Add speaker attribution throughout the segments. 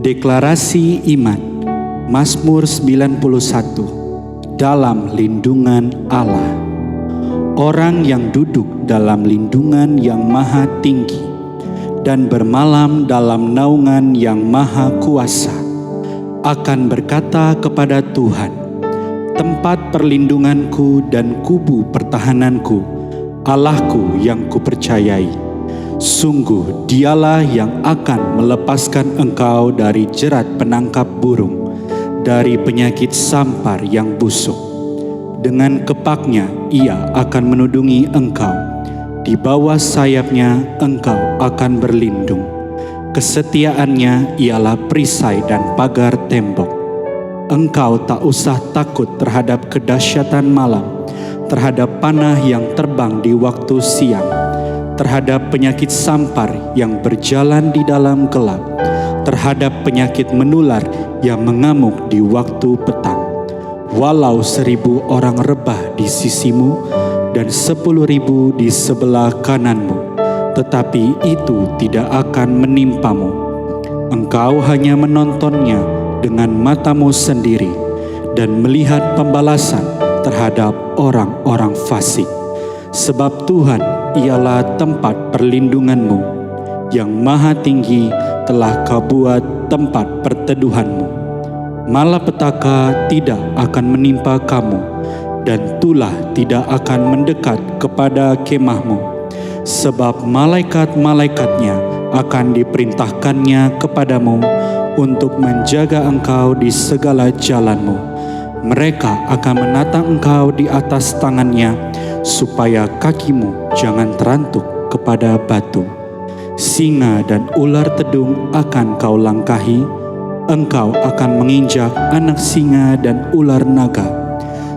Speaker 1: Deklarasi iman, Mazmur 91, dalam lindungan Allah. Orang yang duduk dalam lindungan yang maha tinggi dan bermalam dalam naungan yang maha kuasa akan berkata kepada Tuhan, tempat perlindunganku dan kubu pertahananku, Allahku yang kupercayai. Sungguh dialah yang akan melepaskan engkau dari jerat penangkap burung, dari penyakit sampar yang busuk. Dengan kepaknya ia akan menudungi engkau, di bawah sayapnya engkau akan berlindung. Kesetiaannya ialah perisai dan pagar tembok. Engkau tak usah takut terhadap kedahsyatan malam, terhadap panah yang terbang di waktu siang, terhadap penyakit sampar yang berjalan di dalam gelap, terhadap penyakit menular yang mengamuk di waktu petang. Walau 1.000 orang rebah di sisimu dan 10.000 di sebelah kananmu, tetapi itu tidak akan menimpamu. Engkau hanya menontonnya dengan matamu sendiri dan melihat pembalasan terhadap orang-orang fasik. Sebab Tuhan ialah tempat perlindunganmu, yang maha tinggi telah kau buat tempat perteduhanmu. Malapetaka tidak akan menimpa kamu, dan tulah tidak akan mendekat kepada kemahmu. Sebab malaikat-malaikatnya akan diperintahkannya kepadamu untuk menjaga engkau di segala jalanmu. Mereka akan menatang engkau di atas tangannya, supaya kakimu jangan terantuk kepada batu. Singa dan ular tedung akan kau langkahi, engkau akan menginjak anak singa dan ular naga.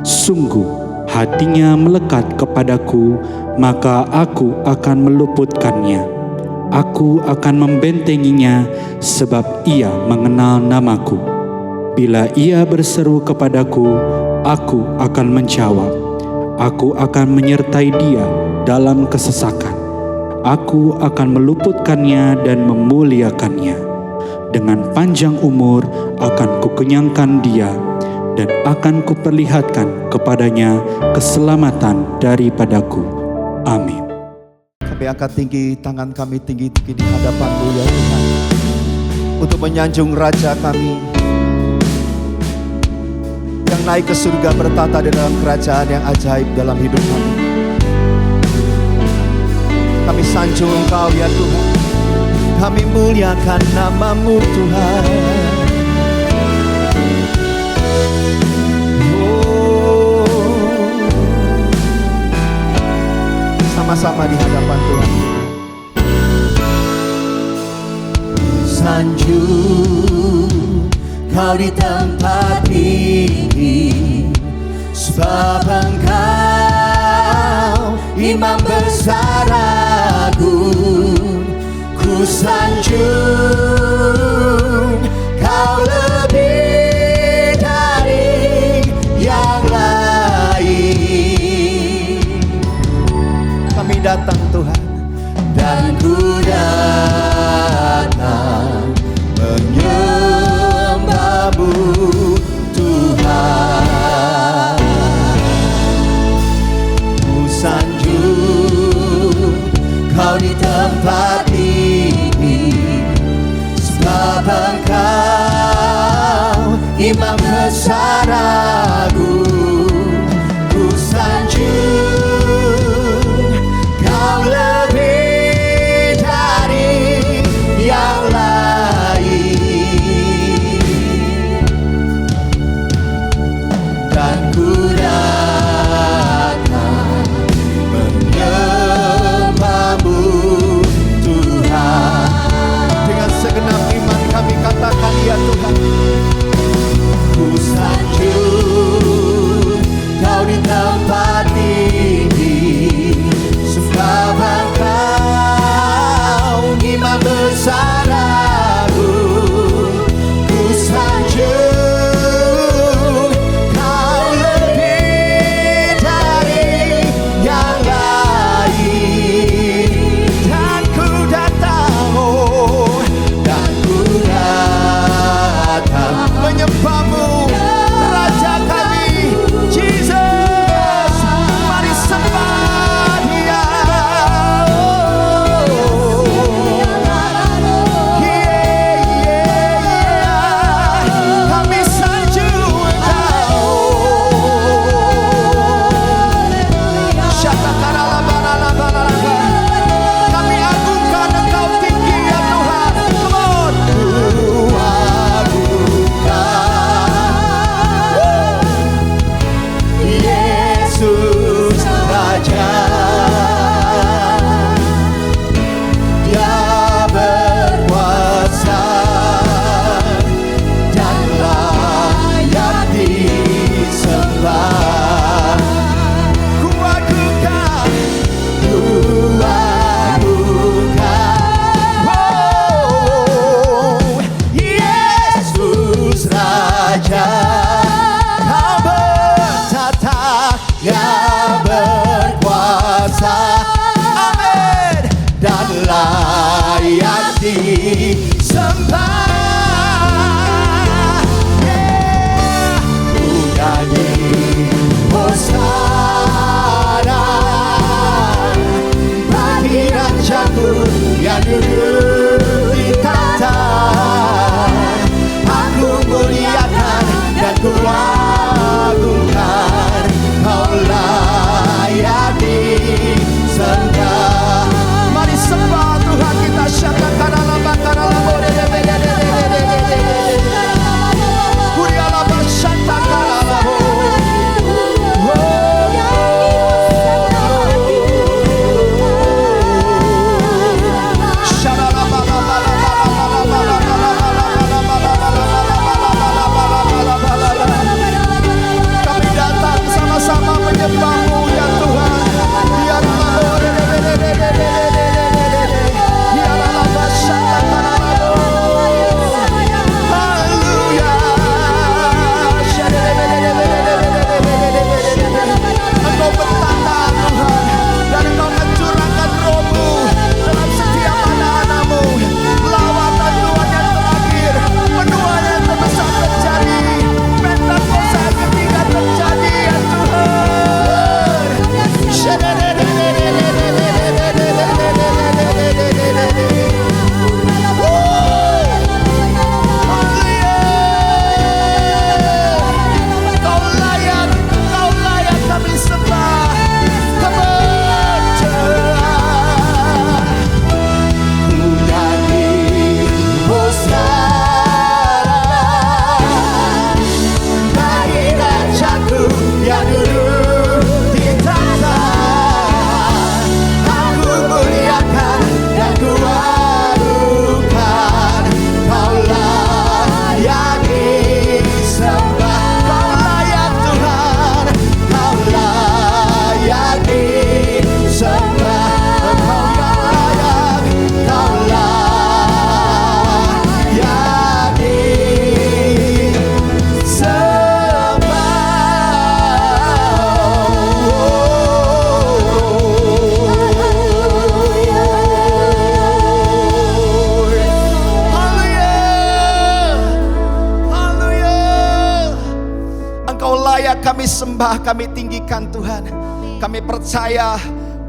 Speaker 1: Sungguh hatinya melekat kepadaku, maka aku akan meluputkannya. Aku akan membentenginya, sebab ia mengenal namaku. Bila ia berseru kepadaku, aku akan menjawab. Aku akan menyertai dia dalam kesesakan. Aku akan meluputkannya dan memuliakannya. Dengan panjang umur akan kukenyangkan dia, dan akan kuperlihatkan kepadanya keselamatan daripadaku. Amin.
Speaker 2: Kami angkat tinggi tangan kami tinggi-tinggi di hadapan-Mu ya Tuhan, untuk menyanjung Raja kami yang naik ke surga bertata di dalam kerajaan yang ajaib dalam hidup kami. Kami sanjung Engkau ya Tuhan, kami muliakan nama-Mu Tuhan. Oh, sama-sama di hadapan Tuhan.
Speaker 3: Sanjung Kau di tempat tinggi, sebab Engkau Imam besar agung. Ku sanjung Kau lebih dari yang lain.
Speaker 2: Kami datang Tuhan,
Speaker 3: dan ku datang menyembah-Mu Tuhan. Ku sanjung Kau di tempat tinggi, sebab Engkau Imam besar agung. Ku sanjung Kau lebih dari yang lain, dan ku datang menyembah-Mu Tuhan.
Speaker 2: dengan segenap iman kami katakan ya Tuhan.
Speaker 3: Ku sanjung
Speaker 2: kami sembah, kami tinggikan Tuhan. Kami percaya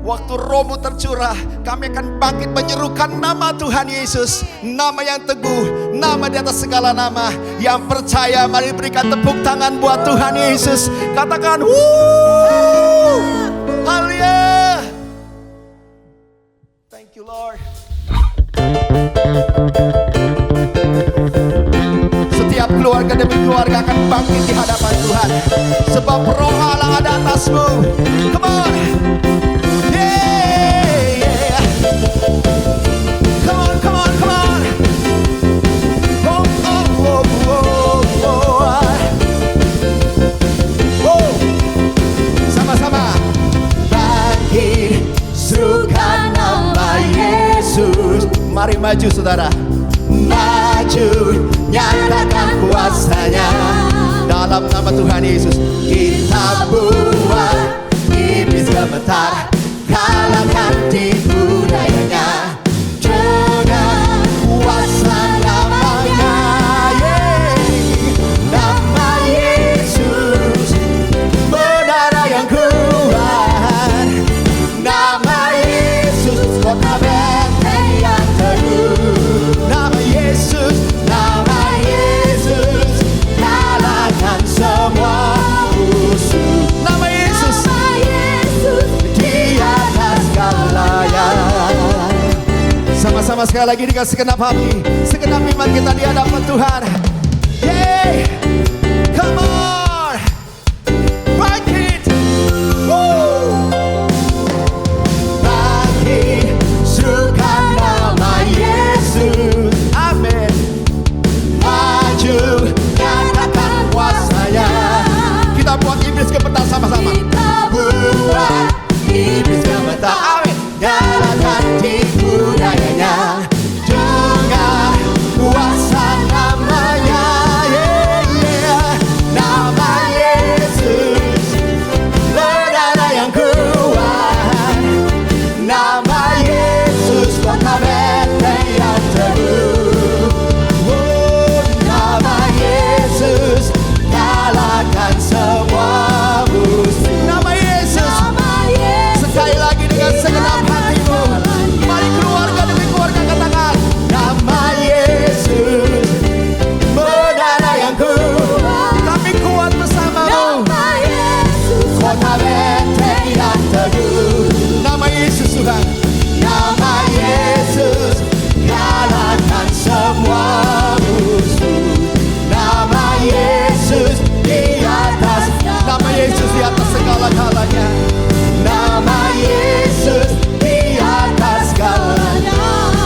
Speaker 2: waktu Roh-Mu tercurah, kami akan bangkit menyerukan nama Tuhan Yesus. Nama yang teguh, nama di atas segala nama. Yang percaya, mari berikan tepuk tangan buat Tuhan Yesus. Katakan, wuh, haleluya. Thank you Lord. Setiap keluarga demi keluarga akan bangkit di hadapan Tuhan. Sebab Roh Allah ada atasmu. Come on. Yeah. Come on, come on, come on. Oh, oh, oh, oh, oh. Oh. Sama-sama. Bangkit, serukan nama Yesus. Mari maju saudara. Maju, nyatakan kuasanya. Dalam nama Tuhan Yesus kita buat iblis gemetar, kalahkan tipu dayanya dengan kuasa namanya. Nama Yesus menara yang kuat. Nama Yesus kota benteng yang teguh. Nama Yesus, nama Yesus kalahkan semua musuh. Nama Yesus di atas segalanya. Sama-sama sekali lagi dengan segenap hati, segenap iman kita di hadapan Tuhan. Yeay, come on, bangkit, woo. Bangkit, serukan nama Yesus. Amin. Maju, nyatakan kuasanya. Kita buat iblis gemetar sama-sama. Kita buat iblis gemetar. Amin. Nyalakan tipu dayanya dengan kuasa namanya. Yeah, yeah. Nama Yesus menara yang kuat. Nama Yesus kota benteng yang teguh. Oh, nama Yesus kalahkan semua musuh. Nama Yesus. Sekali lagi dengan segenap hatimu. Mari keluarga demi keluarga katakan, nama Yesus menara yang kuat. Kami kuat bersamamu. Kota benteng yang teguh. Nama Yesus Tuhan. Nama Yesus kalahkan semua musuh. Nama Yesus di atas. Nama Yesus di atas segala-galanya. Nama Yesus di atas segalanya.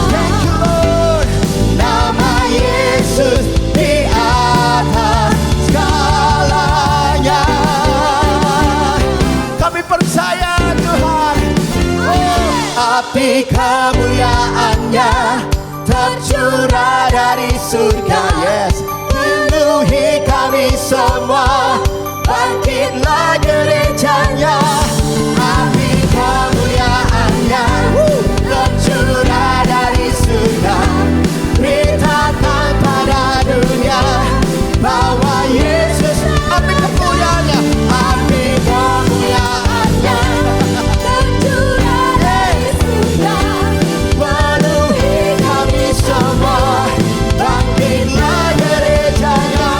Speaker 2: Thank you Lord. Nama Yesus di atas segalanya. Kami percaya Tuhan. Oh, api kemuliaannya tercurah dari surga. Yes, penuhi kami semua. Bangkitlah gerejanya. Api kemuliaannya tercurah dari surga. Beritakan pada dunia bahwa Yesus, api kemuliaannya, api kemuliaannya tercurah dari surga. Penuhi kami semua. Bangkitlah gerejanya.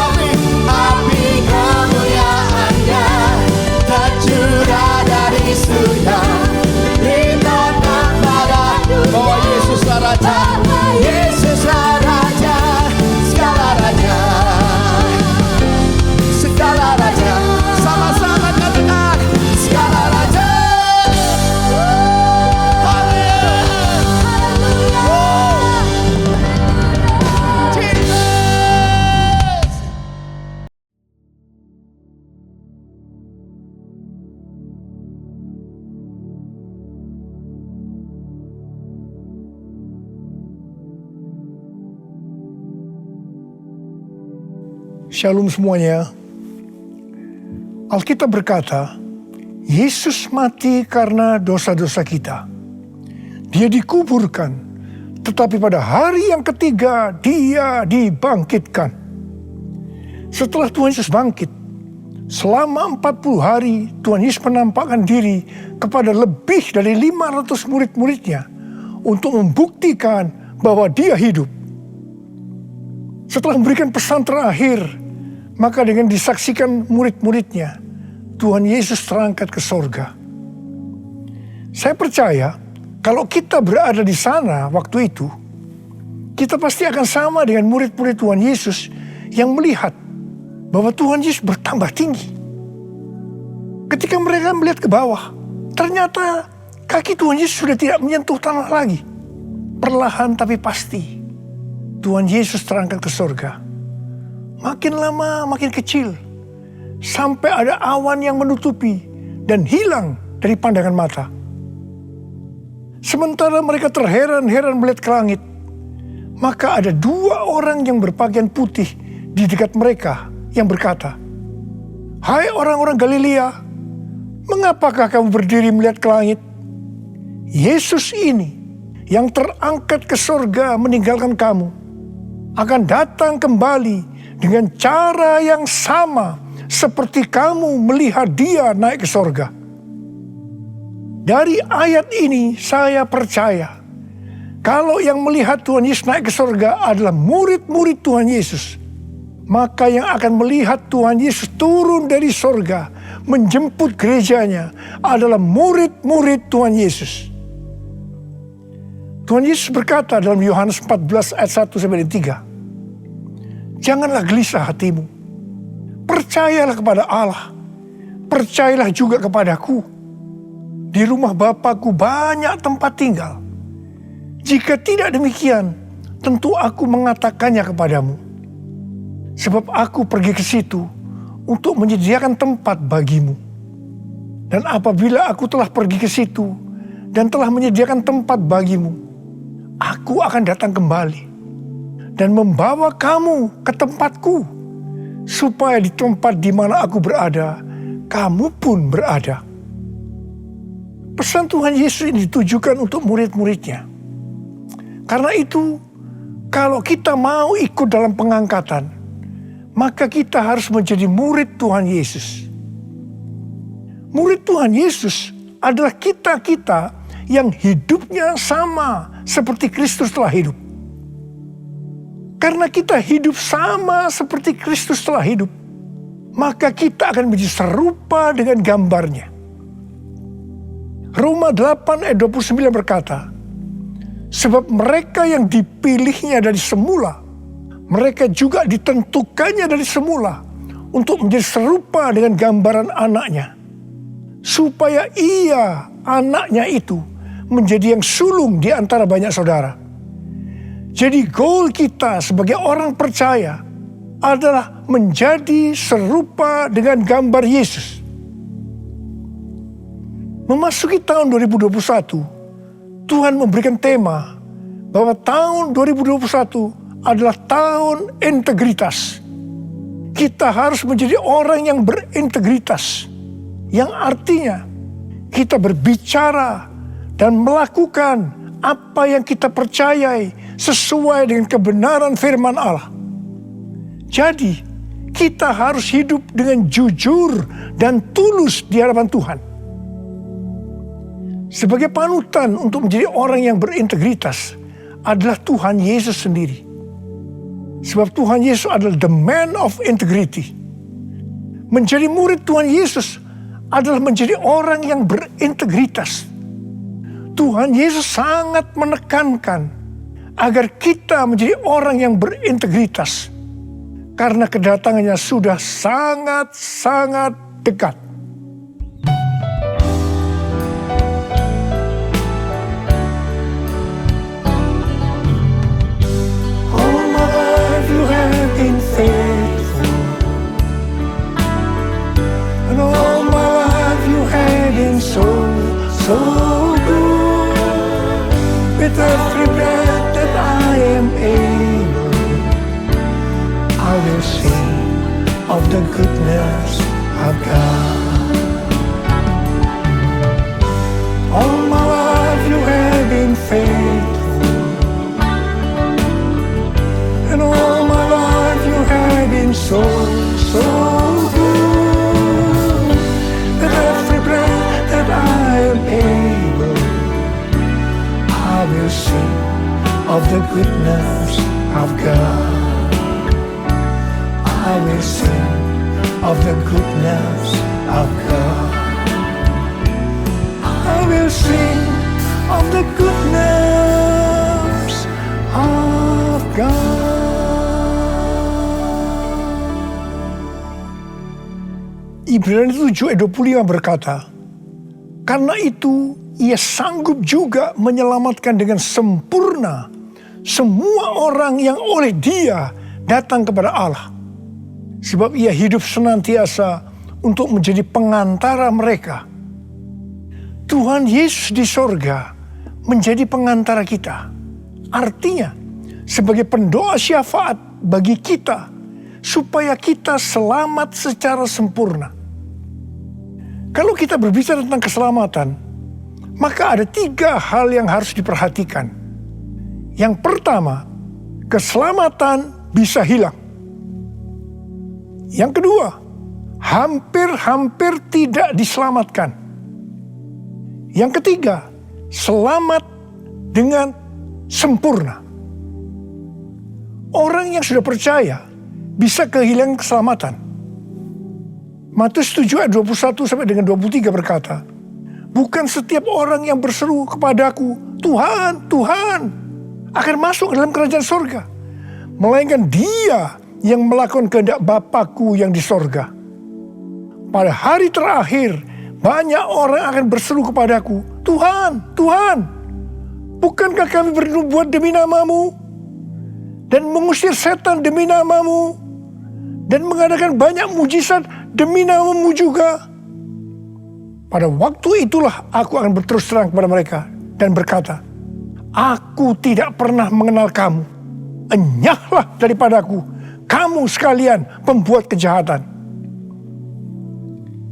Speaker 2: Api kemuliaannya tercurah dari surga. Beritakan pada bahwa Yesuslah Raja. Yesuslah Raja. Segala Raja. Segala Raja. Sama-sama katakan, segala Raja. Haleluya. Jesus.
Speaker 4: Shalom semuanya. Alkitab berkata, Yesus mati karena dosa-dosa kita. Dia dikuburkan, tetapi pada hari yang ketiga dia dibangkitkan. Setelah Tuhan Yesus bangkit, Selama 40 hari Tuhan Yesus menampakkan diri kepada lebih dari 500 murid-muridnya untuk membuktikan bahwa dia hidup. Setelah memberikan pesan terakhir, maka dengan disaksikan murid-muridnya, Tuhan Yesus terangkat ke sorga. Saya percaya kalau kita berada di sana waktu itu, kita pasti akan sama dengan murid-murid Tuhan Yesus yang melihat bahwa Tuhan Yesus bertambah tinggi. Ketika mereka melihat ke bawah, ternyata kaki Tuhan Yesus sudah tidak menyentuh tanah lagi. Perlahan tapi pasti, Tuhan Yesus terangkat ke surga. Makin lama makin kecil, sampai ada awan yang menutupi dan hilang dari pandangan mata. Sementara mereka terheran-heran melihat ke langit, maka ada 2 orang yang berpakaian putih di dekat mereka yang berkata, "Hai orang-orang Galilea, mengapakah kamu berdiri melihat ke langit? Yesus ini yang terangkat ke surga meninggalkan kamu akan datang kembali dengan cara yang sama seperti kamu melihat dia naik ke surga." Dari ayat ini saya percaya kalau yang melihat Tuhan Yesus naik ke surga adalah murid-murid Tuhan Yesus, maka yang akan melihat Tuhan Yesus turun dari sorga menjemput gerejanya adalah murid-murid Tuhan Yesus. Tuhan Yesus berkata dalam Yohanes 14 ayat 1-3, "Janganlah gelisah hatimu, percayalah kepada Allah, percayalah juga kepadaku. Di rumah Bapa-Ku banyak tempat tinggal. Jika tidak demikian, tentu aku mengatakannya kepadamu. Sebab aku pergi ke situ untuk menyediakan tempat bagimu. Dan apabila aku telah pergi ke situ dan telah menyediakan tempat bagimu, aku akan datang kembali dan membawa kamu ke tempatku, supaya di tempat di mana aku berada, kamu pun berada." Pesan Tuhan Yesus ini ditujukan untuk murid-muridnya. Karena itu, kalau kita mau ikut dalam pengangkatan, maka kita harus menjadi murid Tuhan Yesus. Murid Tuhan Yesus adalah kita-kita yang hidupnya sama seperti Kristus telah hidup. Karena kita hidup sama seperti Kristus telah hidup, maka kita akan menjadi serupa dengan gambarnya. Roma 8 ayat 29 berkata, "Sebab mereka yang dipilihnya dari semula, mereka juga ditentukannya dari semula untuk menjadi serupa dengan gambaran anaknya, supaya ia, anaknya itu, menjadi yang sulung di antara banyak saudara." Jadi goal kita sebagai orang percaya adalah menjadi serupa dengan gambar Yesus. Memasuki tahun 2021, Tuhan memberikan tema bahwa tahun 2021 adalah tahun integritas. Kita harus menjadi orang yang berintegritas, yang artinya kita berbicara dan melakukan apa yang kita percayai sesuai dengan kebenaran firman Allah. Jadi, kita harus hidup dengan jujur dan tulus di hadapan Tuhan. Sebagai panutan untuk menjadi orang yang berintegritas adalah Tuhan Yesus sendiri. Sebab Tuhan Yesus adalah the man of integrity. Menjadi murid Tuhan Yesus adalah menjadi orang yang berintegritas. Tuhan Yesus sangat menekankan agar kita menjadi orang yang berintegritas, karena kedatangannya sudah sangat-sangat dekat.
Speaker 3: So good, with every breath that I am able, I will sing of the goodness of God. All my life you have been faithful, and all my life you have been so good. sing of the goodness of God. I will sing of the goodness of God. I will sing of the goodness of God. Ibrani 7 ayat 25 berkata, karena itu ia sanggup juga menyelamatkan dengan sempurna semua orang yang oleh Dia datang kepada Allah. Sebab ia hidup senantiasa untuk menjadi pengantara mereka. Tuhan Yesus di sorga menjadi pengantara kita. Artinya, sebagai pendoa syafaat bagi kita, supaya kita selamat secara sempurna. Kalau kita berbicara tentang keselamatan, maka ada 3 hal yang harus diperhatikan. Yang pertama, keselamatan bisa hilang. Yang kedua, hampir-hampir tidak diselamatkan. Yang ketiga, selamat dengan sempurna. Orang yang sudah percaya bisa kehilangan keselamatan. Matius 7 ayat 21 sampai dengan 23 berkata, bukan setiap orang yang berseru kepadaku, Tuhan, Tuhan, akan masuk ke dalam kerajaan sorga, melainkan dia yang melakukan kehendak Bapa-Ku yang di sorga. Pada hari terakhir, banyak orang akan berseru kepadaku, Tuhan, Tuhan, bukankah kami bernubuat demi nama-Mu, dan mengusir setan demi nama-Mu, dan mengadakan banyak mujizat demi nama-Mu juga? Pada waktu itulah aku akan berterus terang kepada mereka dan berkata, aku tidak pernah mengenal kamu. Enyahlah daripadaku, kamu sekalian pembuat kejahatan.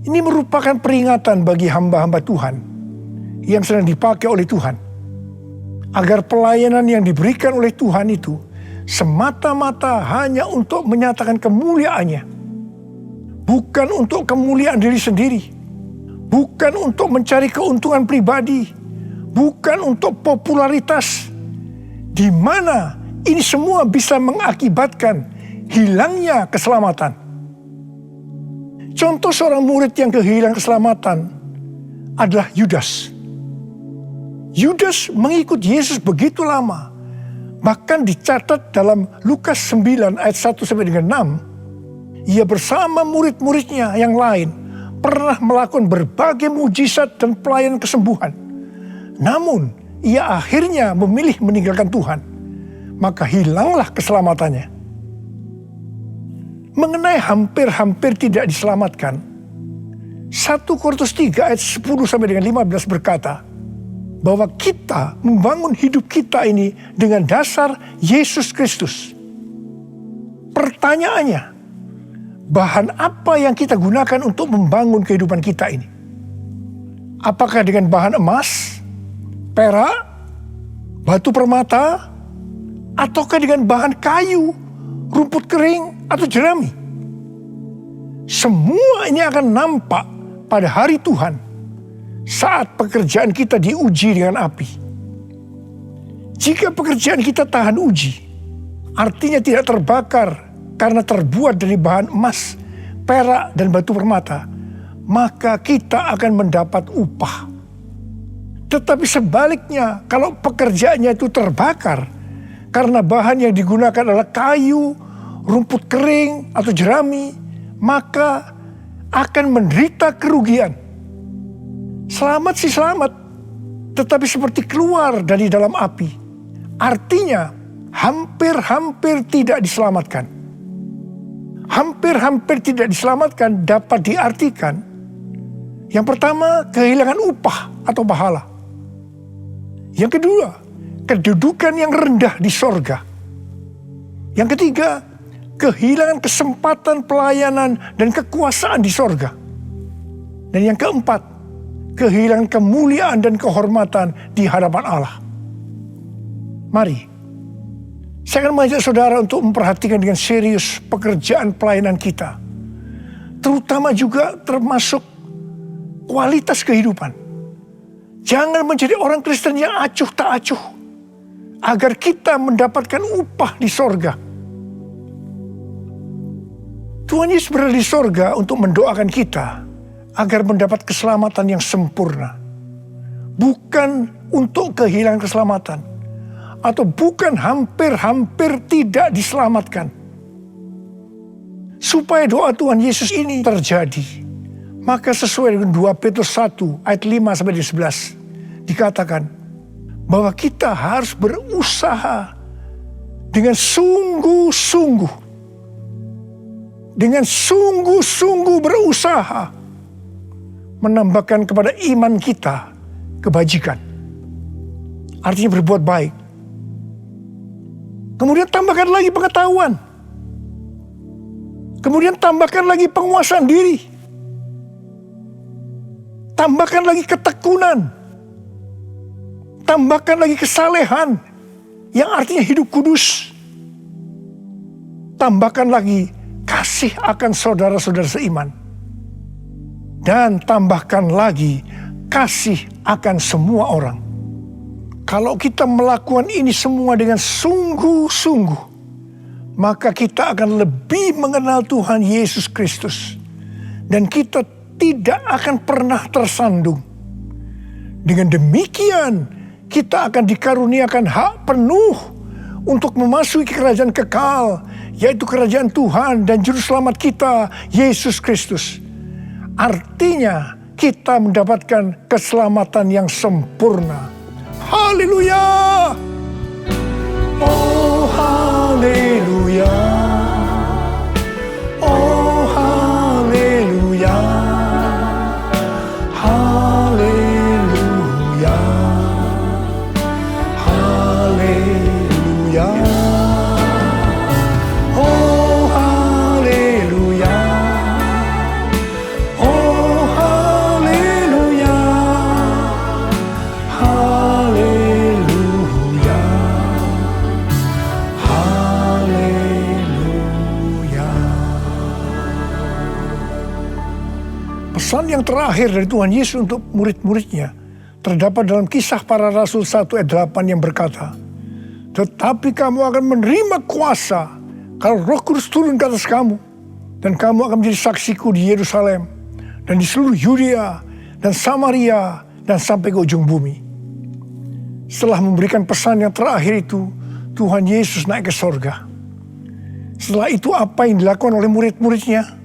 Speaker 3: Ini merupakan peringatan bagi hamba-hamba Tuhan yang sedang dipakai oleh Tuhan, agar pelayanan yang diberikan oleh Tuhan itu semata-mata hanya untuk menyatakan kemuliaan-Nya, bukan untuk kemuliaan diri sendiri, bukan untuk mencari keuntungan pribadi, bukan untuk popularitas, di mana ini semua bisa mengakibatkan hilangnya keselamatan. Contoh seorang murid yang kehilangan keselamatan adalah Yudas. Yudas mengikut Yesus begitu lama, bahkan dicatat dalam Lukas 9 ayat 1 sampai dengan 6, ia bersama murid-muridnya yang lain pernah melakukan berbagai mujizat dan pelayanan kesembuhan. Namun, ia akhirnya memilih meninggalkan Tuhan. Maka hilanglah keselamatannya. Mengenai hampir-hampir tidak diselamatkan, 1 Korintus 3 ayat 10 sampai dengan 15 berkata, bahwa kita membangun hidup kita ini dengan dasar Yesus Kristus. Pertanyaannya, bahan apa yang kita gunakan untuk membangun kehidupan kita ini? Apakah dengan bahan emas, perak, batu permata, ataukah dengan bahan kayu, rumput kering, atau jerami? Semua ini akan nampak pada hari Tuhan saat pekerjaan kita diuji dengan api. Jika pekerjaan kita tahan uji, artinya tidak terbakar karena terbuat dari bahan emas, perak, dan batu permata, maka kita akan mendapat upah. Tetapi sebaliknya, kalau pekerjaannya itu terbakar karena bahan yang digunakan adalah kayu, rumput kering, atau jerami, maka akan menderita kerugian. Selamat sih selamat, tetapi seperti keluar dari dalam api. Artinya, hampir-hampir tidak diselamatkan. Hampir-hampir tidak diselamatkan dapat diartikan, yang pertama, kehilangan upah atau pahala. Yang kedua, kedudukan yang rendah di sorga. Yang ketiga, kehilangan kesempatan pelayanan dan kekuasaan di sorga. Dan yang keempat, kehilangan kemuliaan dan kehormatan di hadapan Allah. Mari, saya akan mengajak saudara untuk memperhatikan dengan serius pekerjaan pelayanan kita. Terutama juga termasuk kualitas kehidupan. Jangan menjadi orang Kristen yang acuh tak acuh. agar kita mendapatkan upah di sorga. Tuhan Yesus berada di sorga untuk mendoakan kita agar mendapat keselamatan yang sempurna. Bukan untuk kehilangan keselamatan. Atau bukan hampir-hampir tidak diselamatkan. Supaya doa Tuhan Yesus ini terjadi, maka sesuai dengan 2 Petrus 1 ayat 5-11 dikatakan bahwa kita harus berusaha dengan sungguh-sungguh. Dengan sungguh-sungguh berusaha menambahkan kepada iman kita kebajikan. Artinya berbuat baik. Kemudian tambahkan lagi pengetahuan. Kemudian tambahkan lagi penguasaan diri. Tambahkan lagi ketekunan. Tambahkan lagi kesalehan yang artinya hidup kudus. Tambahkan lagi kasih akan saudara-saudara seiman. Dan tambahkan lagi kasih akan semua orang. Kalau kita melakukan ini semua dengan sungguh-sungguh, maka kita akan lebih mengenal Tuhan Yesus Kristus. Dan kita tidak akan pernah tersandung. Dengan demikian, kita akan dikaruniakan hak penuh untuk memasuki kerajaan kekal, yaitu kerajaan Tuhan dan Juru Selamat kita, Yesus Kristus. Artinya, kita mendapatkan keselamatan yang sempurna. Haleluya! Oh, haleluya! Oh, haleluya! Haleluya! Haleluya! Oh, haleluya! Oh, haleluya! Haleluya! Haleluya! Pesan yang terakhir dari Tuhan Yesus untuk murid-muridnya terdapat dalam Kisah Para Rasul 1 ayat 8 yang berkata, "Tetapi kamu akan menerima kuasa kalau Roh Kudus turun ke atas kamu, dan kamu akan menjadi saksiku di Yerusalem dan di seluruh Yudea dan Samaria dan sampai ke ujung bumi." Setelah memberikan pesan yang terakhir itu, Tuhan Yesus naik ke sorga. Setelah itu apa yang dilakukan oleh murid-muridnya?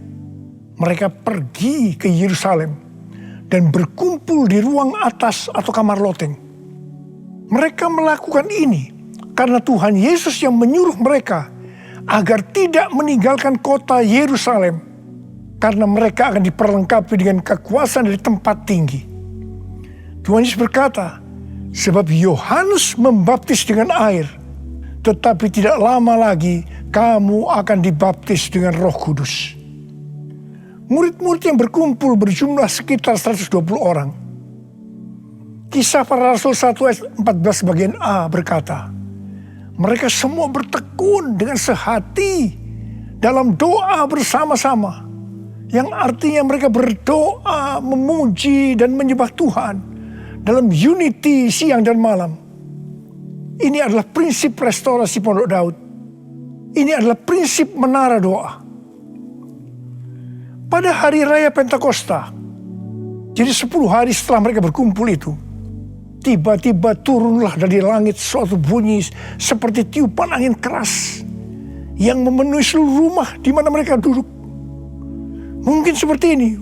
Speaker 3: Mereka pergi ke Yerusalem dan berkumpul di ruang atas atau kamar loteng. Mereka melakukan ini karena Tuhan Yesus yang menyuruh mereka agar tidak meninggalkan kota Yerusalem, karena mereka akan diperlengkapi dengan kekuasaan dari tempat tinggi. Tuhan Yesus berkata, "Sebab Yohanes membaptis dengan air, tetapi tidak lama lagi kamu akan dibaptis dengan Roh Kudus." Murid-murid yang berkumpul berjumlah sekitar 120 orang. Kisah Para Rasul 1 ayat 14 bagian A berkata, mereka semua bertekun dengan sehati dalam doa bersama-sama. Yang artinya mereka berdoa, memuji dan menyembah Tuhan dalam unity siang dan malam. Ini adalah prinsip restorasi Pondok Daud. Ini adalah prinsip menara doa. Pada hari raya Pentakosta, jadi 10 hari setelah mereka berkumpul itu, tiba-tiba turunlah dari langit suatu bunyi seperti tiupan angin keras yang memenuhi seluruh rumah di mana mereka duduk. Mungkin seperti ini.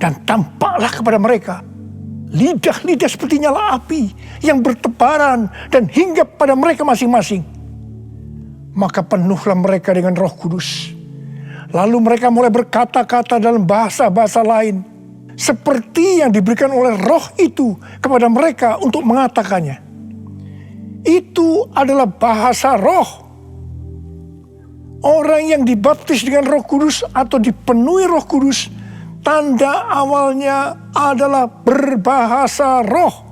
Speaker 3: Dan tampaklah kepada mereka lidah-lidah seperti nyala api yang bertebaran dan hinggap pada mereka masing-masing. Maka penuhlah mereka dengan Roh Kudus. Lalu mereka mulai berkata-kata dalam bahasa-bahasa lain, seperti yang diberikan oleh Roh itu kepada mereka untuk mengatakannya. Itu adalah bahasa Roh. Orang yang dibaptis dengan Roh Kudus atau dipenuhi Roh Kudus, tanda awalnya adalah berbahasa Roh.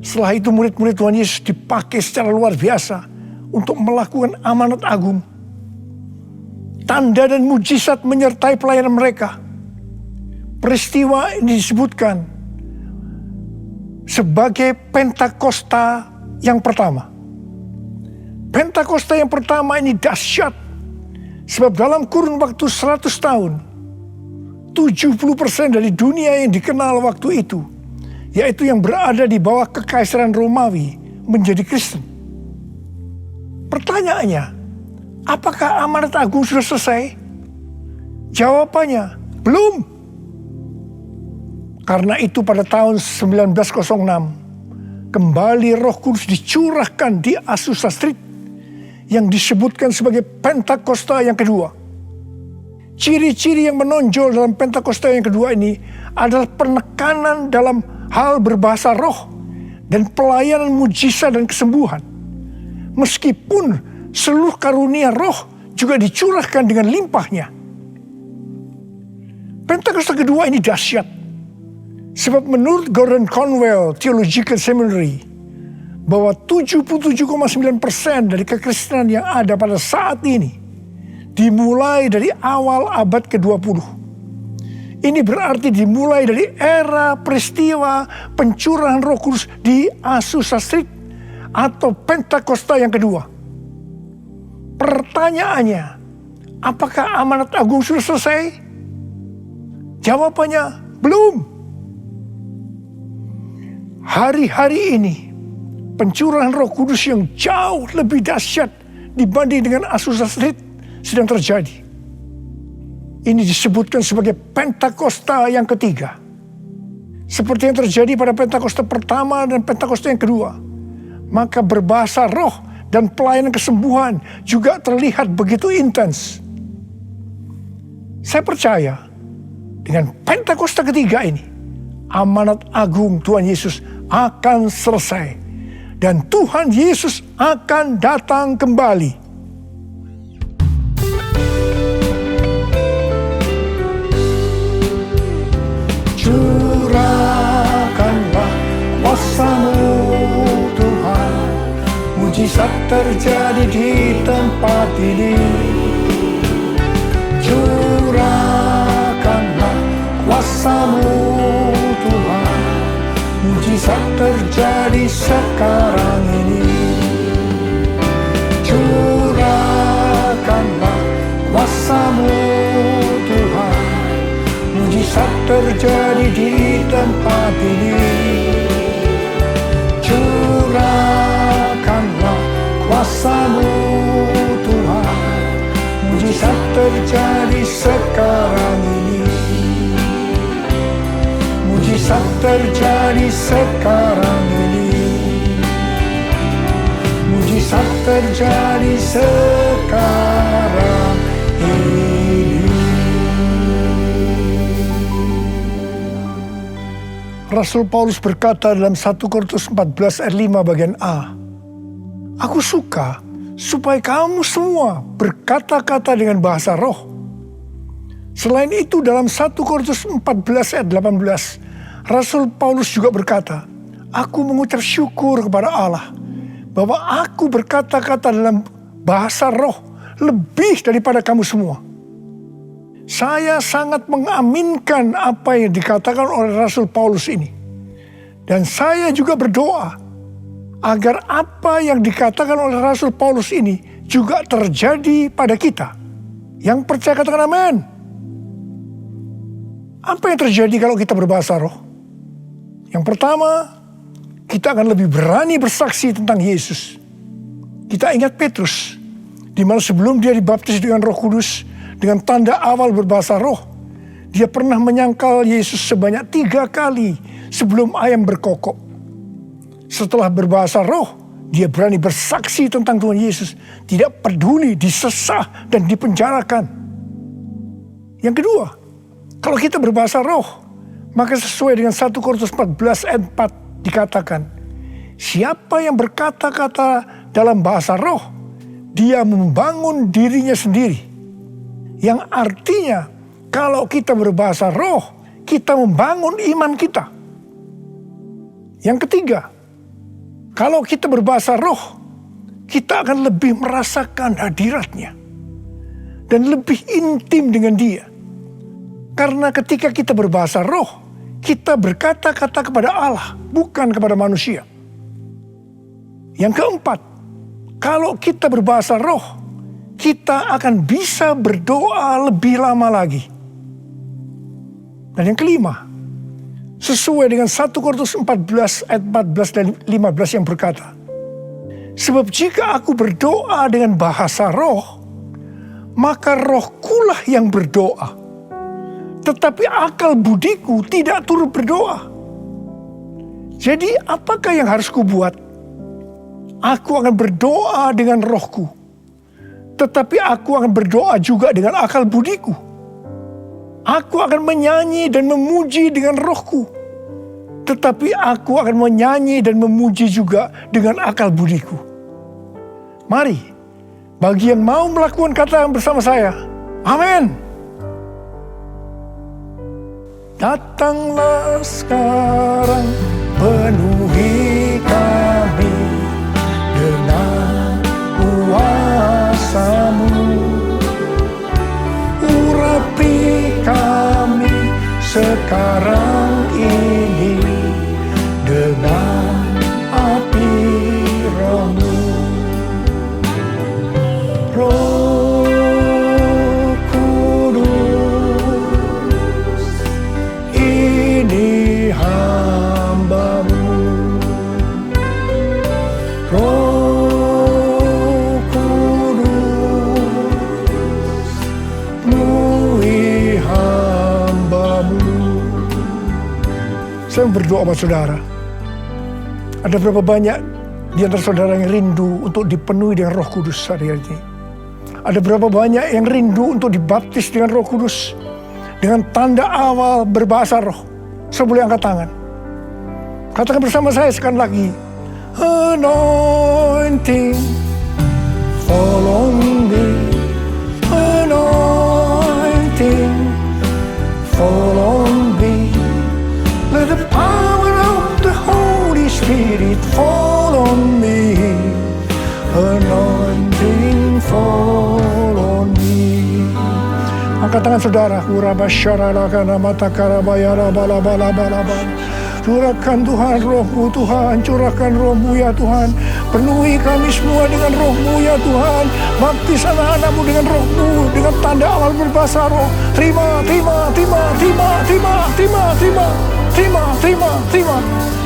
Speaker 3: Setelah itu murid-murid Tuhan Yesus dipakai secara luar biasa untuk melakukan amanat agung. Tanda dan mujizat menyertai pelayanan mereka. peristiwa ini disebutkan sebagai Pentakosta yang pertama. Pentakosta yang pertama ini dahsyat, sebab dalam kurun waktu 100 tahun, 70% dari dunia yang dikenal waktu itu, yaitu yang berada di bawah kekaisaran Romawi, menjadi Kristen. Pertanyaannya, apakah amanat agung sudah selesai? Jawabannya, belum. Karena itu pada tahun 1906, kembali Roh Kudus dicurahkan di Azusa Street yang disebutkan sebagai Pentakosta yang kedua. Ciri-ciri yang menonjol dalam Pentakosta yang kedua ini adalah penekanan dalam hal berbahasa roh dan pelayanan mujizat dan kesembuhan. Meskipun seluruh karunia roh juga dicurahkan dengan limpahnya. Pentakosta kedua ini dahsyat. Sebab menurut Gordon Conwell Theological Seminary, bahwa 77,9% dari kekristenan yang ada pada saat ini dimulai dari awal abad ke-20. Ini berarti dimulai dari era peristiwa pencurahan Roh Kudus di Azusa Street atau Pentakosta yang kedua. Pertanyaannya, apakah amanat agung sudah selesai? Jawabannya, belum. Hari-hari ini pencurahan Roh Kudus yang jauh lebih dahsyat dibanding dengan Azusa Street sedang terjadi. Ini disebutkan sebagai Pentakosta yang ketiga. Seperti yang terjadi pada Pentakosta pertama dan Pentakosta yang kedua. Maka berbahasa roh dan pelayanan kesembuhan juga terlihat begitu intens. Saya percaya dengan Pentakosta ketiga ini, amanat agung Tuhan Yesus akan selesai. Dan Tuhan Yesus akan datang kembali. Curahkanlah kuasa-Mu Tuhan, mujizat terjadi di tempat ini. Curahkanlah kuasa-Mu Tuhan, mujizat terjadi sekarang ini. Curahkanlah kuasa-Mu Tuhan, mujizat terjadi di tempat ini. Curahkanlah kuasa-Mu Tuhan, mujizat terjadi sekarang ini. Mujizat terjadi sekarang ini. Mujizat terjadi sekarang ini. Rasul Paulus berkata dalam 1 Korintus 14 ayat 5 bagian A, "Aku suka supaya kamu semua berkata-kata dengan bahasa roh." Selain itu dalam 1 Korintus 14 ayat 18, Rasul Paulus juga berkata, "Aku mengucap syukur kepada Allah bahwa aku berkata-kata dalam bahasa roh lebih daripada kamu semua." Saya sangat mengaminkan apa yang dikatakan oleh Rasul Paulus ini. Dan saya juga berdoa agar apa yang dikatakan oleh Rasul Paulus ini juga terjadi pada kita. Yang percaya katakan amin. Apa yang terjadi kalau kita berbahasa roh? Yang pertama, kita akan lebih berani bersaksi tentang Yesus. Kita ingat Petrus, di mana sebelum dia dibaptis dengan Roh Kudus, dengan tanda awal berbahasa roh, dia pernah menyangkal Yesus sebanyak 3 kali sebelum ayam berkokok. Setelah berbahasa roh, dia berani bersaksi tentang Tuhan Yesus, tidak peduli disesah dan dipenjarakan. Yang kedua, kalau kita berbahasa roh, maka sesuai dengan 1 Korintus 14 ayat 4 dikatakan, siapa yang berkata-kata dalam bahasa roh, dia membangun dirinya sendiri. Yang artinya, kalau kita berbahasa roh, kita membangun iman kita. Yang ketiga, kalau kita berbahasa roh, kita akan lebih merasakan hadiratnya dan lebih intim dengan dia. Karena ketika kita berbahasa roh, kita berkata-kata kepada Allah, bukan kepada manusia. Yang keempat, kalau kita berbahasa roh, kita akan bisa berdoa lebih lama lagi. Dan yang kelima, sesuai dengan 1 Korintus 14 ayat 14 dan 15 yang berkata, sebab jika aku berdoa dengan bahasa roh, maka rohkulah yang berdoa. Tetapi akal budiku tidak turut berdoa. Jadi apakah yang harus kubuat? Aku akan berdoa dengan rohku. Tetapi aku akan berdoa juga dengan akal budiku. Aku akan menyanyi dan memuji dengan rohku. Tetapi aku akan menyanyi dan memuji juga dengan akal budiku. Mari, bagi yang mau melakukan kata bersama saya, amin. Datanglah sekarang, penuhi kami dengan kuasa-Mu. Urapi kami sekarang ini dengan api Roh-Mu. Roh Kudus, ini hamba-Mu. Roh Kudus, penuhi hamba-Mu. Saya berdoa buat saudara. Ada berapa banyak di antara saudara yang rindu untuk dipenuhi dengan Roh Kudus hari ini? Ada berapa banyak yang rindu untuk dibaptis dengan Roh Kudus, dengan tanda awal berbahasa roh? Saya boleh angkat tangan. Katakan bersama saya sekali lagi. Anointing, fall on me. Anointing, fall on me. Let the power of the Holy Spirit fall on me. Anointing, fall on me. Angkat tangan saudara. Urabasyaralakana matakarabayara balabalabala. Curahkan Tuhan Roh-Mu Tuhan, curahkan Roh-Mu ya Tuhan. Penuhi kami semua dengan Roh-Mu ya Tuhan. Baptis anak-anak-Mu dengan Roh-Mu, dengan tanda awal berbahasa roh. Terima.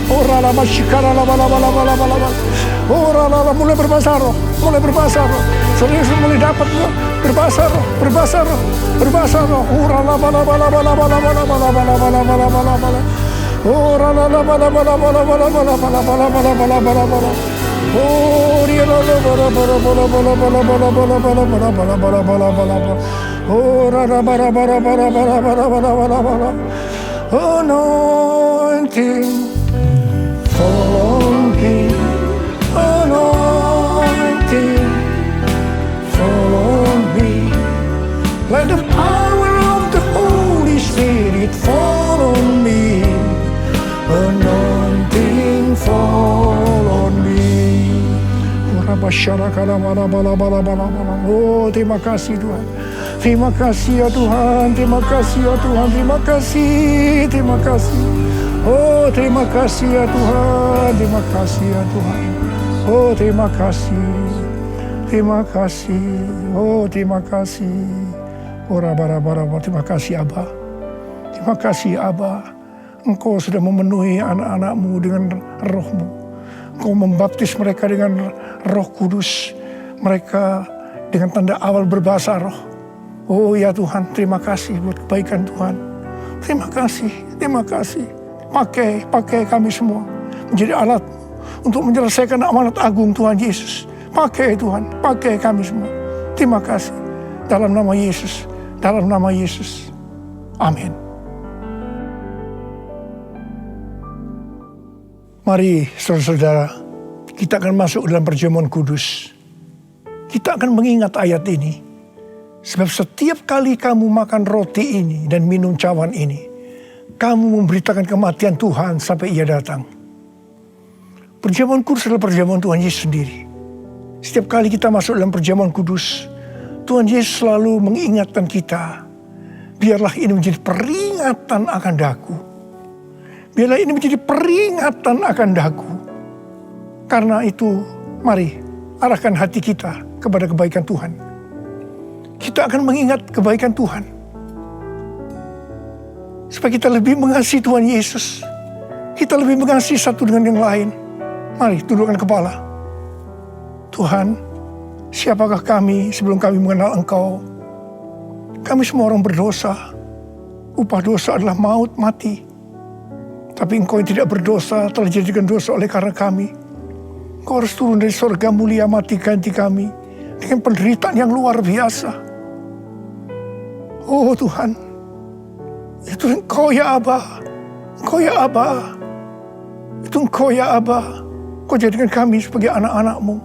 Speaker 3: Ora la masyikara la bala. Ora la mulai berbahasa roh. Serius mulai dapat berbahasa roh. Ora la bala. Ora la bala. Oh dia la bala. Ora la bala. Anointing, fall on me. Anointing, fall on me. Let the power of the Holy Spirit fall on me. Anointing, fall on me. Oh, terima kasih Tuhan. Terima kasih ya Tuhan. Terima kasih ya Tuhan. Terima kasih. Oh, terima kasih ya Tuhan. Terima kasih ya Tuhan. Oh, terima kasih. Oh, terima kasih. Ora bara. Terima kasih Abba. Terima kasih Abba. Engkau sudah memenuhi anak-anak-Mu dengan Roh-Mu. Engkau membaptis mereka dengan Roh Kudus. Mereka dengan tanda awal berbahasa roh. Oh ya Tuhan, terima kasih buat kebaikan Tuhan. Terima kasih. Pakai kami semua menjadi alat untuk menyelesaikan amanat agung Tuhan Yesus. Pakai Tuhan, pakai kami semua. Terima kasih. Dalam nama Yesus. Amin. Mari saudara-saudara, kita akan masuk dalam perjamuan kudus. Kita akan mengingat ayat ini. Sebab setiap kali kamu makan roti ini dan minum cawan ini, kamu memberitakan kematian Tuhan sampai Ia datang. Perjamuan kudus adalah perjamuan Tuhan Yesus sendiri. Setiap kali kita masuk dalam perjamuan kudus, Tuhan Yesus selalu mengingatkan kita biarlah ini menjadi peringatan akan daku. Biarlah ini menjadi peringatan akan daku. Karena itu, mari arahkan hati kita kepada kebaikan Tuhan. Kita akan mengingat kebaikan Tuhan. Supaya kita lebih mengasihi Tuhan Yesus. Kita lebih mengasihi satu dengan yang lain. Mari tundukkan kepala. Tuhan, siapakah kami sebelum kami mengenal Engkau? Kami semua orang berdosa. Upah dosa adalah maut, mati. Tapi Engkau yang tidak berdosa telah dijadikan dosa oleh karena kami. Engkau harus turun dari surga mulia, mati ganti kami dengan penderitaan yang luar biasa. Oh Tuhan, itu Engkau ya Aba. Engkau ya Aba. Itu Engkau ya Aba. Engkau jadikan kami sebagai anak-anak-Mu.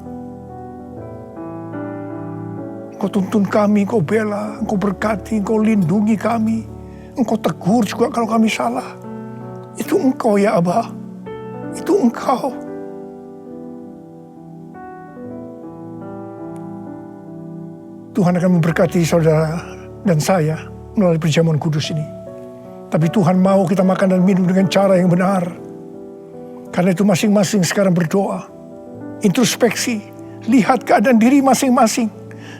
Speaker 3: Engkau tuntun kami, Engkau bela, Engkau berkati, Engkau lindungi kami. Engkau tegur juga kalau kami salah. Itu Engkau ya Aba. Itu Engkau. Tuhan akan memberkati saudara dan saya melalui perjamuan kudus ini. Tapi Tuhan mau kita makan dan minum dengan cara yang benar. Karena itu masing-masing sekarang berdoa. Introspeksi. Lihat keadaan diri masing-masing.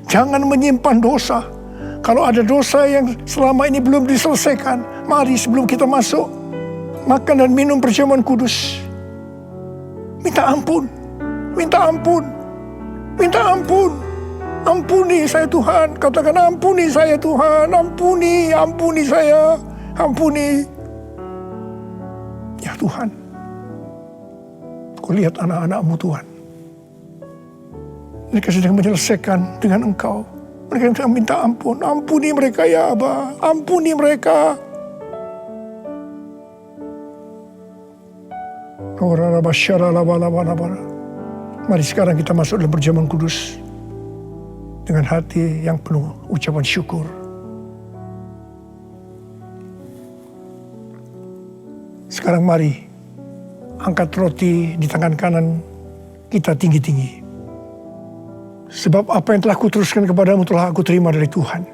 Speaker 3: Jangan menyimpan dosa. Kalau ada dosa yang selama ini belum diselesaikan, mari sebelum kita masuk makan dan minum perjamuan kudus, minta ampun, minta ampun, minta ampun. Ampuni saya Tuhan, katakan ampuni saya Tuhan, ampuni, ampuni saya, ampuni. Ya Tuhan, Kau lihat anak-anak-Mu Tuhan. Mereka sedang menyelesaikan dengan Engkau. Mereka sedang minta ampun, ampuni mereka ya Aba, ampuni mereka. Mari sekarang kita masuk dalam perjamuan kudus dengan hati yang penuh ucapan syukur. Sekarang mari angkat roti di tangan kanan kita tinggi-tinggi. Sebab apa yang telah kuteruskan kepadamu telah aku terima dari Tuhan.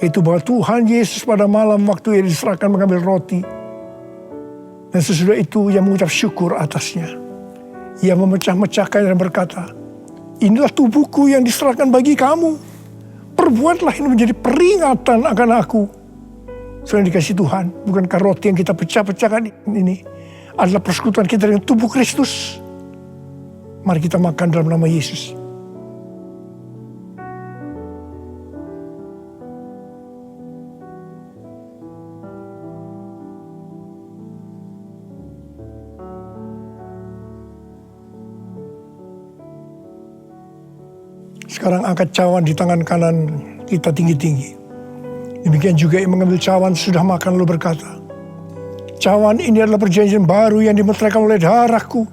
Speaker 3: Yaitu bahwa Tuhan Yesus pada malam waktu ia diserahkan mengambil roti. Dan sesudah itu ia mengucap syukur atasnya. Ia memecah-mecahkan dan berkata, inilah tubuhku yang diserahkan bagi kamu. Perbuatlah ini menjadi peringatan akan aku. Saudara dikasih Tuhan, bukankah roti yang kita pecah-pecahkan ini adalah persekutuan kita dengan tubuh Kristus? Mari kita makan dalam nama Yesus. Sekarang angkat cawan di tangan kanan kita tinggi-tinggi. Demikian juga yang mengambil cawan sudah makan lalu berkata, cawan ini adalah perjanjian baru yang dimeteraikan oleh darahku.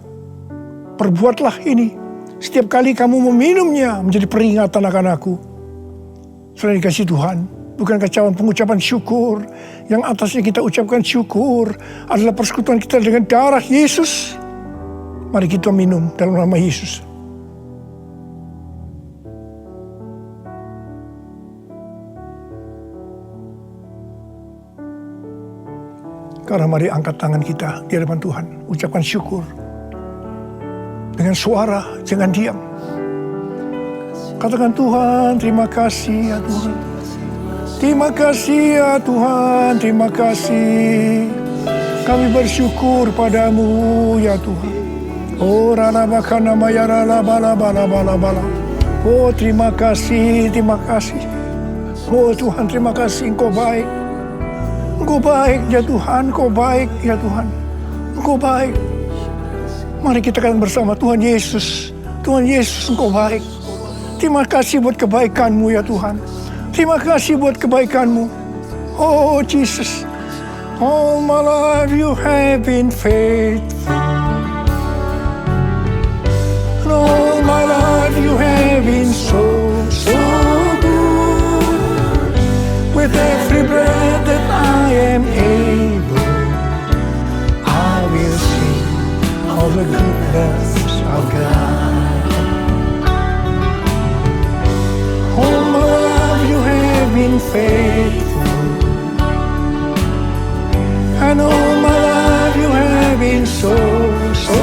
Speaker 3: Perbuatlah ini setiap kali kamu meminumnya menjadi peringatan akan aku. Saudara dikasih Tuhan, bukankah cawan pengucapan syukur yang atasnya kita ucapkan syukur adalah persekutuan kita dengan darah Yesus? Mari kita minum dalam nama Yesus. Karena mari angkat tangan kita di hadapan Tuhan. Ucapkan syukur. Dengan suara, jangan diam. Katakan Tuhan, terima kasih ya Tuhan. Terima kasih ya Tuhan, terima kasih. Kami bersyukur padamu ya Tuhan. Oh rana bakana maya rala bala bala bala bala. Oh terima kasih, terima kasih. Oh Tuhan terima kasih, Engkau baik. Engkau baik ya Tuhan, Engkau baik ya Tuhan. Engkau baik. Mari kita katakan bersama, Tuhan Yesus. Tuhan Yesus, Engkau baik. Terima kasih buat kebaikan-Mu ya Tuhan. Terima kasih buat kebaikan-Mu. Oh Jesus. All my life you have been faithful. And all my life you have been so good. With every breath that I am able, I will sing all the goodness of God. All my life you have been faithful. so, so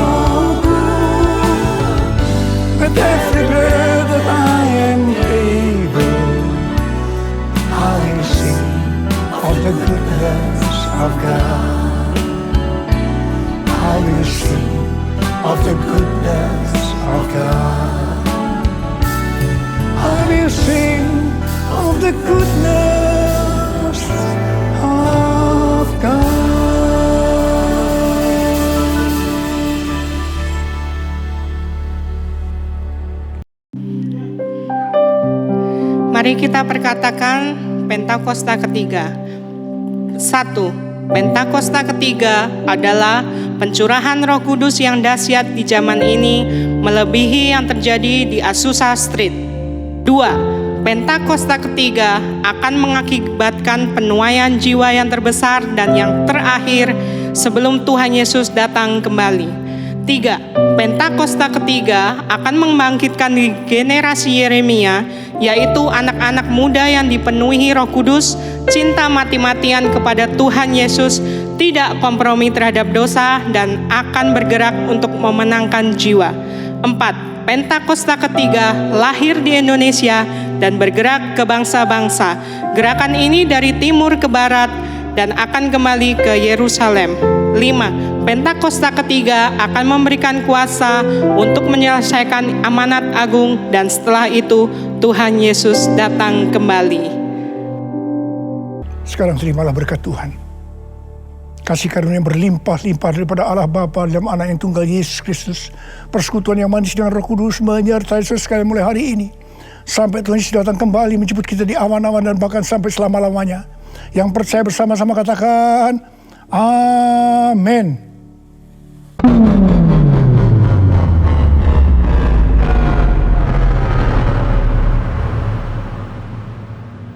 Speaker 3: good. With every breath that I am able, I will sing of the goodness of God. I will sing of the goodness of God. I will sing of the goodness of God.
Speaker 5: Mari kita perkatakan Pentakosta ketiga. 1. Pentakosta ketiga adalah pencurahan Roh Kudus yang dahsyat di zaman ini, melebihi yang terjadi di Azusa Street. 2. Pentakosta ketiga akan mengakibatkan penuaian jiwa yang terbesar dan yang terakhir sebelum Tuhan Yesus datang kembali. 3. Pentakosta ketiga akan membangkitkan generasi Yeremia, yaitu anak-anak muda yang dipenuhi Roh Kudus, cinta mati-matian kepada Tuhan Yesus, tidak kompromi terhadap dosa, dan akan bergerak untuk memenangkan jiwa. 4. Pentakosta ketiga lahir di Indonesia dan bergerak ke bangsa-bangsa. Gerakan ini dari timur ke barat dan akan kembali ke Yerusalem. 5. Pentakosta ketiga akan memberikan kuasa untuk menyelesaikan amanat agung, dan setelah itu Tuhan Yesus datang kembali.
Speaker 3: Sekarang terimalah berkat Tuhan. Kasih karunia yang berlimpah-limpah daripada Allah Bapa dalam Anak yang tunggal Yesus Kristus. Persekutuan yang manis dengan Roh Kudus menyertai saudara sekalian mulai hari ini. Sampai Tuhan Yesus datang kembali menjemput kita di awan-awan dan bahkan sampai selama-lamanya. Yang percaya bersama-sama katakan, Amin.